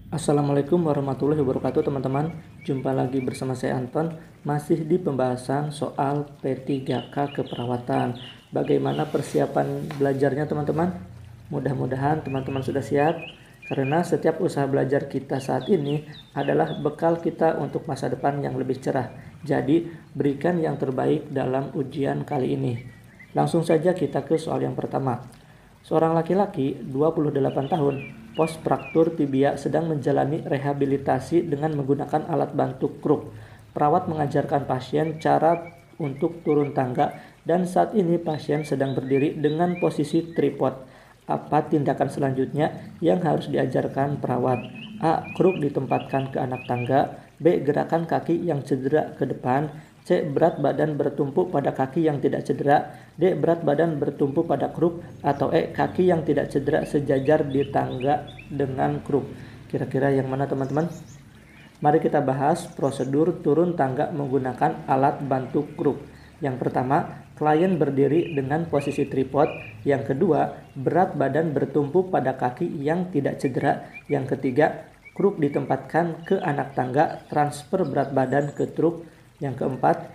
Assalamualaikum warahmatullahi wabarakatuh teman-teman. Jumpa lagi bersama saya Anton. Masih di pembahasan soal P3K keperawatan. Bagaimana persiapan belajarnya teman-teman? Mudah-mudahan teman-teman sudah siap. Karena setiap usaha belajar kita saat ini adalah bekal kita untuk masa depan yang lebih cerah. Jadi berikan yang terbaik dalam ujian kali ini. Langsung saja kita ke soal yang pertama. Seorang laki-laki 28 tahun, pos fraktur tibia sedang menjalani rehabilitasi dengan menggunakan alat bantu kruk. Perawat mengajarkan pasien cara untuk turun tangga dan saat ini pasien sedang berdiri dengan posisi tripod. Apa tindakan selanjutnya yang harus diajarkan perawat? A. Kruk ditempatkan ke anak tangga. B. Gerakan kaki yang cedera ke depan. C. Berat badan bertumpu pada kaki yang tidak cedera. D. Berat badan bertumpu pada kruk. Atau E. Kaki yang tidak cedera sejajar di tangga dengan kruk. Kira-kira yang mana teman-teman? Mari kita bahas prosedur turun tangga menggunakan alat bantu kruk. Yang pertama, klien berdiri dengan posisi tripod. Yang kedua, berat badan bertumpu pada kaki yang tidak cedera. Yang ketiga, kruk ditempatkan ke anak tangga, transfer berat badan ke truk. Yang keempat,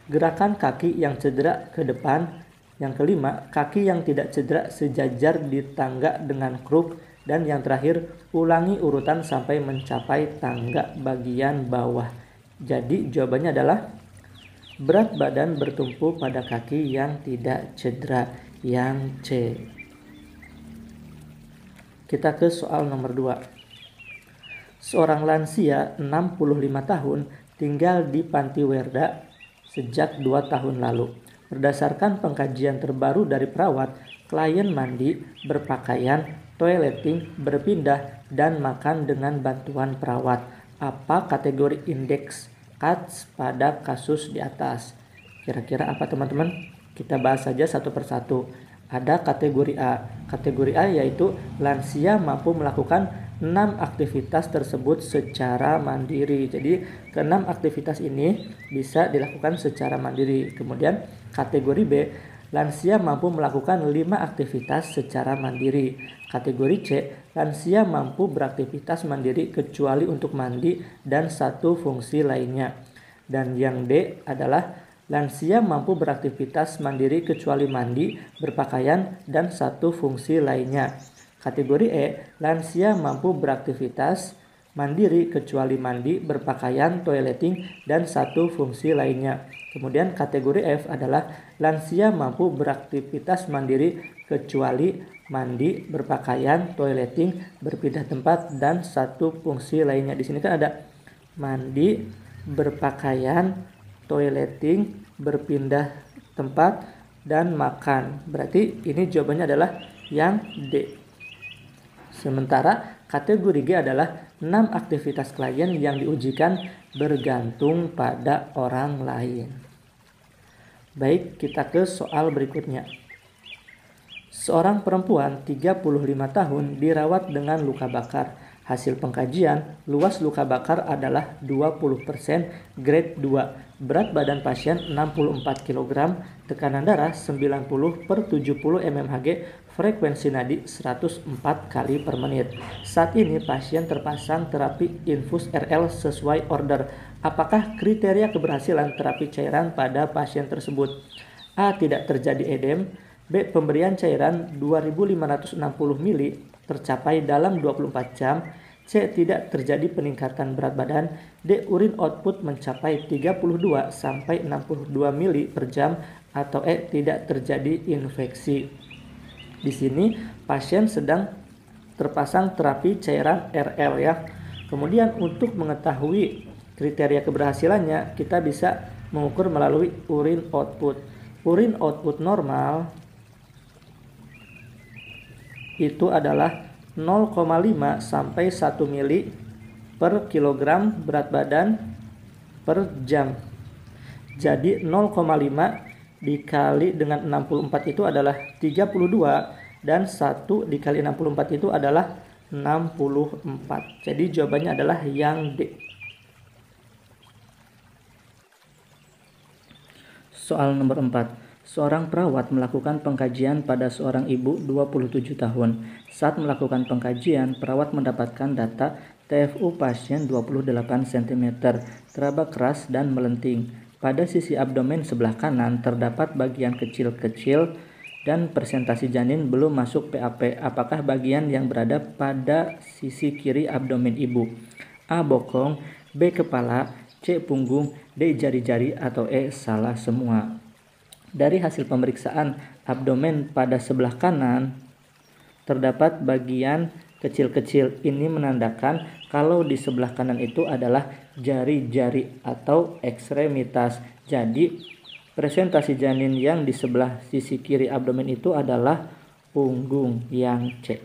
gerakan kaki yang cedera ke depan. Yang kelima, kaki yang tidak cedera sejajar di tangga dengan kruk. Dan yang terakhir, ulangi urutan sampai mencapai tangga bagian bawah. Jadi jawabannya adalah berat badan bertumpu pada kaki yang tidak cedera, yang C. Kita ke soal nomor 2. Seorang lansia 65 tahun tinggal di Panti Werda sejak 2 tahun lalu. Berdasarkan pengkajian terbaru dari perawat, klien mandi, berpakaian, toileting, berpindah, dan makan dengan bantuan perawat. Apa kategori indeks CATS pada kasus di atas? Kira-kira apa teman-teman? Kita bahas saja satu persatu. Ada kategori A. Kategori A yaitu lansia mampu melakukan 6 aktivitas tersebut secara mandiri. Jadi ke-6 aktivitas ini bisa dilakukan secara mandiri. Kemudian kategori B, lansia mampu melakukan 5 aktivitas secara mandiri. Kategori C, lansia mampu beraktivitas mandiri kecuali untuk mandi dan 1 fungsi lainnya. Dan yang D adalah lansia mampu beraktivitas mandiri kecuali mandi, berpakaian, dan 1 fungsi lainnya. Kategori E, lansia mampu beraktivitas mandiri kecuali mandi, berpakaian, toileting, dan 1 fungsi lainnya. Kemudian kategori F adalah lansia mampu beraktivitas mandiri kecuali mandi, berpakaian, toileting, berpindah tempat, dan 1 fungsi lainnya. Di sini kan ada mandi, berpakaian, toileting, berpindah tempat, dan makan. Berarti ini jawabannya adalah yang D. Sementara kategori G adalah 6 aktivitas klien yang diujikan bergantung pada orang lain. Baik, kita ke soal berikutnya. Seorang perempuan 35 tahun dirawat dengan luka bakar. Hasil pengkajian, luas luka bakar adalah 20%, grade 2. Berat badan pasien 64 kg, tekanan darah 90/70 mmHg, frekuensi nadi 104 kali per menit. Saat ini pasien terpasang terapi infus RL sesuai order. Apakah kriteria keberhasilan terapi cairan pada pasien tersebut? A. Tidak terjadi edem. B. Pemberian cairan 2560 ml tercapai dalam 24 jam. C. Tidak terjadi peningkatan berat badan. D. Urin output mencapai 32 sampai 62 ml per jam. Atau E. Tidak terjadi infeksi. Di sini pasien sedang terpasang terapi cairan RL ya. Kemudian untuk mengetahui kriteria keberhasilannya, kita bisa mengukur melalui urin output. Urin output normal itu adalah 0,5 sampai 1 mili per kilogram berat badan per jam. Jadi 0,5 dikali dengan 64 itu adalah 32 dan 1 dikali 64 itu adalah 64. Jadi jawabannya adalah yang D. Soal nomor 4. Seorang perawat melakukan pengkajian pada seorang ibu 27 tahun. Saat melakukan pengkajian, perawat mendapatkan data TFU pasien 28 cm, teraba keras dan melenting. Pada sisi abdomen sebelah kanan terdapat bagian kecil-kecil dan presentasi janin belum masuk PAP. Apakah bagian yang berada pada sisi kiri abdomen ibu? A. Bokong, B. Kepala, C. Punggung, D. Jari-jari, atau E. Salah semua. Dari hasil pemeriksaan abdomen pada sebelah kanan terdapat bagian kecil-kecil. Ini menandakan kalau di sebelah kanan itu adalah jari-jari atau ekstremitas. Jadi presentasi janin yang di sebelah sisi kiri abdomen itu adalah punggung, yang C.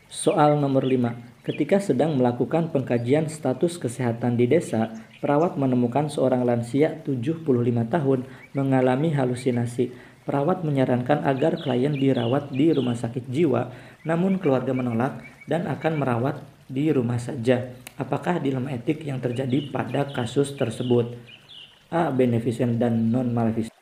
Soal nomor 5. Ketika sedang melakukan pengkajian status kesehatan di desa, perawat menemukan seorang lansia 75 tahun mengalami halusinasi. Perawat menyarankan agar klien dirawat di rumah sakit jiwa, namun keluarga menolak dan akan merawat di rumah saja. Apakah dilema etik yang terjadi pada kasus tersebut? A. Beneficent dan non-maleficent,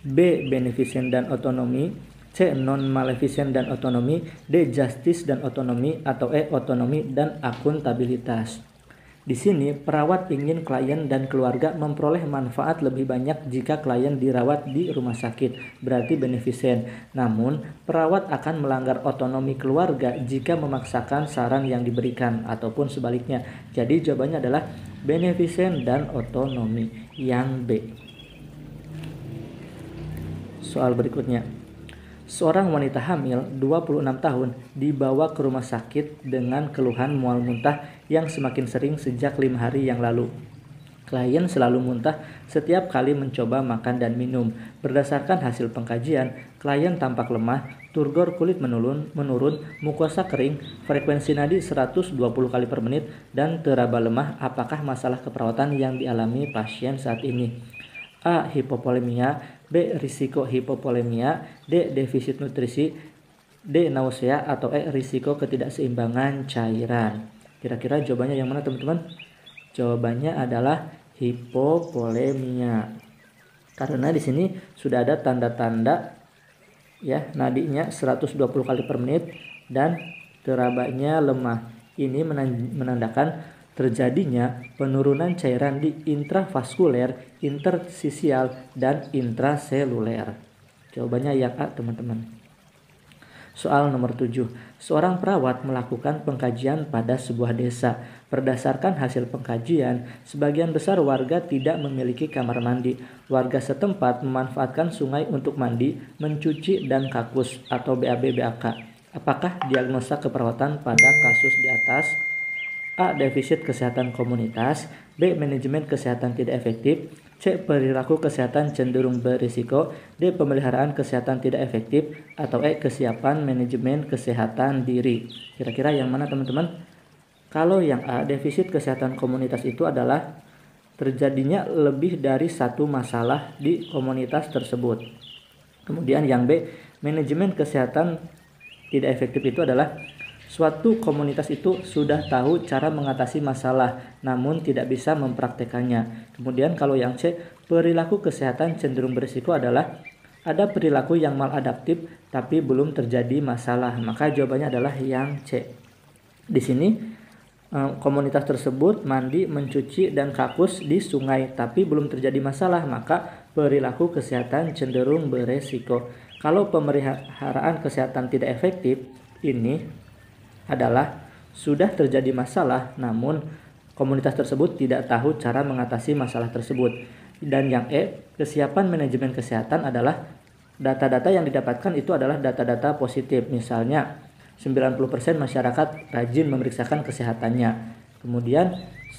B. Beneficent dan otonomi, C. Non-maleficent dan otonomi, D. Justice dan otonomi, atau E. Otonomi dan akuntabilitas. Di sini perawat ingin klien dan keluarga memperoleh manfaat lebih banyak jika klien dirawat di rumah sakit, berarti beneficent. Namun, perawat akan melanggar otonomi keluarga jika memaksakan saran yang diberikan ataupun sebaliknya. Jadi jawabannya adalah beneficent dan otonomi, yang B. Soal berikutnya. Seorang wanita hamil 26 tahun dibawa ke rumah sakit dengan keluhan mual muntah yang semakin sering sejak 5 hari yang lalu. Klien selalu muntah setiap kali mencoba makan dan minum. Berdasarkan hasil pengkajian, klien tampak lemah, turgor kulit menurun, mukosa kering, frekuensi nadi 120 kali per menit, dan teraba lemah. Apakah masalah keperawatan yang dialami pasien saat ini? A. Hipovolemia, B. Risiko hipovolemia, D. Defisit nutrisi, D. Nausea, atau E. Risiko ketidakseimbangan cairan. Kira-kira jawabannya yang mana, teman-teman? Jawabannya adalah hipovolemia. Karena di sini sudah ada tanda-tanda ya, nadinya 120 kali per menit dan terabanya lemah. Ini menandakan terjadinya penurunan cairan di intravaskuler, intersisial, dan intraseluler. Jawabannya yang A, teman-teman. Soal nomor 7. Seorang perawat melakukan pengkajian pada sebuah desa. Berdasarkan hasil pengkajian, sebagian besar warga tidak memiliki kamar mandi. Warga setempat memanfaatkan sungai untuk mandi, mencuci, dan kakus atau BAB-BAK. Apakah diagnosa keperawatan pada kasus di atas? A. Defisit kesehatan komunitas, B. Manajemen kesehatan tidak efektif, C. Perilaku kesehatan cenderung berisiko, D. Pemeliharaan kesehatan tidak efektif, atau E. Kesiapan manajemen kesehatan diri. Kira-kira yang mana, teman-teman? Kalau yang A, defisit kesehatan komunitas itu adalah terjadinya lebih dari satu masalah di komunitas tersebut. Kemudian yang B, manajemen kesehatan tidak efektif itu adalah suatu komunitas itu sudah tahu cara mengatasi masalah, namun tidak bisa mempraktekannya. Kemudian kalau yang C, perilaku kesehatan cenderung berisiko adalah ada perilaku yang maladaptif tapi belum terjadi masalah. Maka jawabannya adalah yang C. Di sini komunitas tersebut mandi, mencuci, dan kakus di sungai tapi belum terjadi masalah, maka perilaku kesehatan cenderung berisiko. Kalau pemeliharaan kesehatan tidak efektif, ini adalah sudah terjadi masalah namun komunitas tersebut tidak tahu cara mengatasi masalah tersebut. Dan yang E, kesiapan manajemen kesehatan adalah data-data yang didapatkan itu adalah data-data positif. Misalnya 90% masyarakat rajin memeriksakan kesehatannya. Kemudian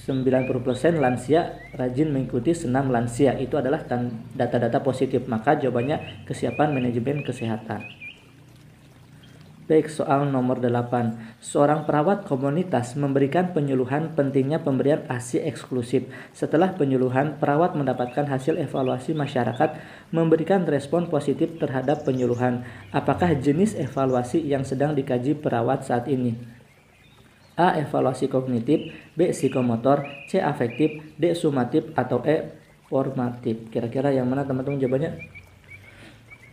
90% lansia rajin mengikuti senam lansia. Itu adalah data-data positif. Maka jawabannya kesiapan manajemen kesehatan. Baik, soal nomor 8. Seorang perawat komunitas memberikan penyuluhan pentingnya pemberian ASI eksklusif. Setelah penyuluhan, perawat mendapatkan hasil evaluasi masyarakat memberikan respon positif terhadap penyuluhan. Apakah jenis evaluasi yang sedang dikaji perawat saat ini? A. Evaluasi kognitif, B. Psikomotor, C. Afektif, D. Sumatif, atau E. formatif. Kira-kira yang mana teman-teman jawabannya?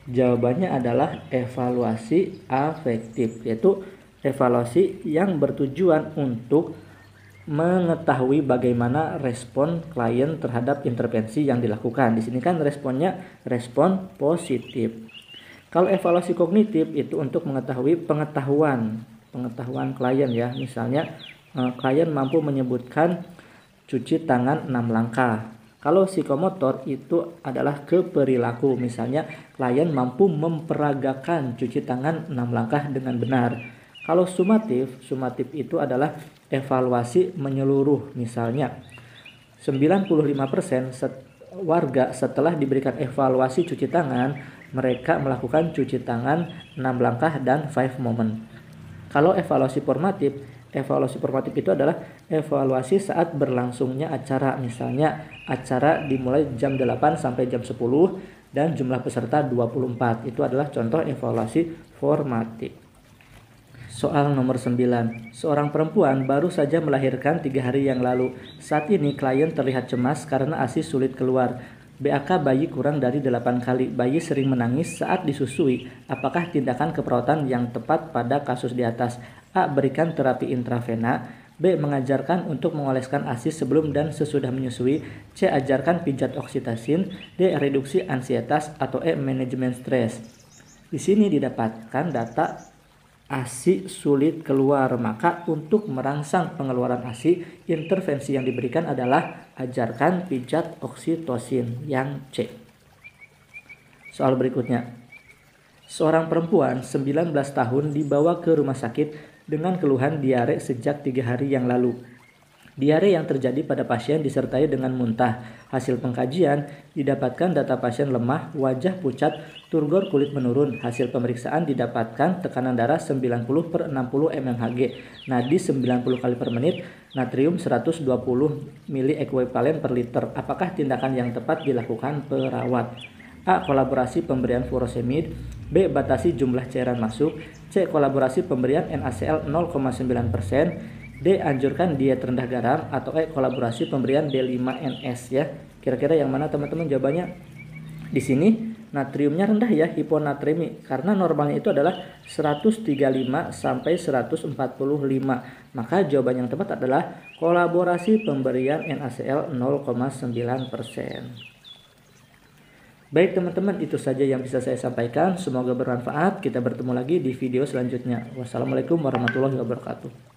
Jawabannya adalah evaluasi afektif, yaitu evaluasi yang bertujuan untuk mengetahui bagaimana respon klien terhadap intervensi yang dilakukan. Di sini kan responnya respon positif. Kalau evaluasi kognitif itu untuk mengetahui pengetahuan klien ya. Misalnya klien mampu menyebutkan cuci tangan 6 langkah. Kalau psikomotor itu adalah ke perilaku. Misalnya klien mampu memperagakan cuci tangan 6 langkah dengan benar. Kalau sumatif itu adalah evaluasi menyeluruh. Misalnya 95% warga setelah diberikan evaluasi cuci tangan, mereka melakukan cuci tangan 6 langkah dan 5 moment. Kalau evaluasi formatif itu adalah evaluasi saat berlangsungnya acara. Misalnya acara dimulai jam 8 sampai jam 10 dan jumlah peserta 24. Itu adalah contoh evaluasi formatif. Soal nomor 9. Seorang perempuan baru saja melahirkan 3 hari yang lalu. Saat ini klien terlihat cemas karena ASI sulit keluar. BAK bayi kurang dari 8 kali. Bayi sering menangis saat disusui. Apakah tindakan keperawatan yang tepat pada kasus di atas? A. Berikan terapi intravena. B. Mengajarkan untuk mengoleskan ASI sebelum dan sesudah menyusui. C. Ajarkan pijat oksitosin. D. Reduksi ansietas. Atau E. Manajemen stres. Di sini didapatkan data ASI sulit keluar, maka untuk merangsang pengeluaran ASI, intervensi yang diberikan adalah ajarkan pijat oksitosin yang C. Soal berikutnya. Seorang perempuan 19 tahun dibawa ke rumah sakit dengan keluhan diare sejak 3 hari yang lalu. Diare yang terjadi pada pasien disertai dengan muntah. Hasil pengkajian didapatkan data pasien lemah, wajah pucat, turgor kulit menurun. Hasil pemeriksaan didapatkan tekanan darah 90/60 mmHg, nadi 90 kali per menit, natrium 120 mili ekuivalen per liter. Apakah tindakan yang tepat dilakukan perawat? A. Kolaborasi pemberian furosemid. B. Batasi jumlah cairan masuk. C. Kolaborasi pemberian NaCl 0,9%. D. Anjurkan diet rendah garam. Atau E. Kolaborasi pemberian D5NS ya. Kira-kira yang mana teman-teman jawabannya? Di sini natriumnya rendah ya, hiponatremi, karena normalnya itu adalah 135 sampai 145. Maka jawaban yang tepat adalah kolaborasi pemberian NaCl 0,9%. Baik teman-teman, itu saja yang bisa saya sampaikan. Semoga bermanfaat. Kita bertemu lagi di video selanjutnya. Wassalamualaikum warahmatullahi wabarakatuh.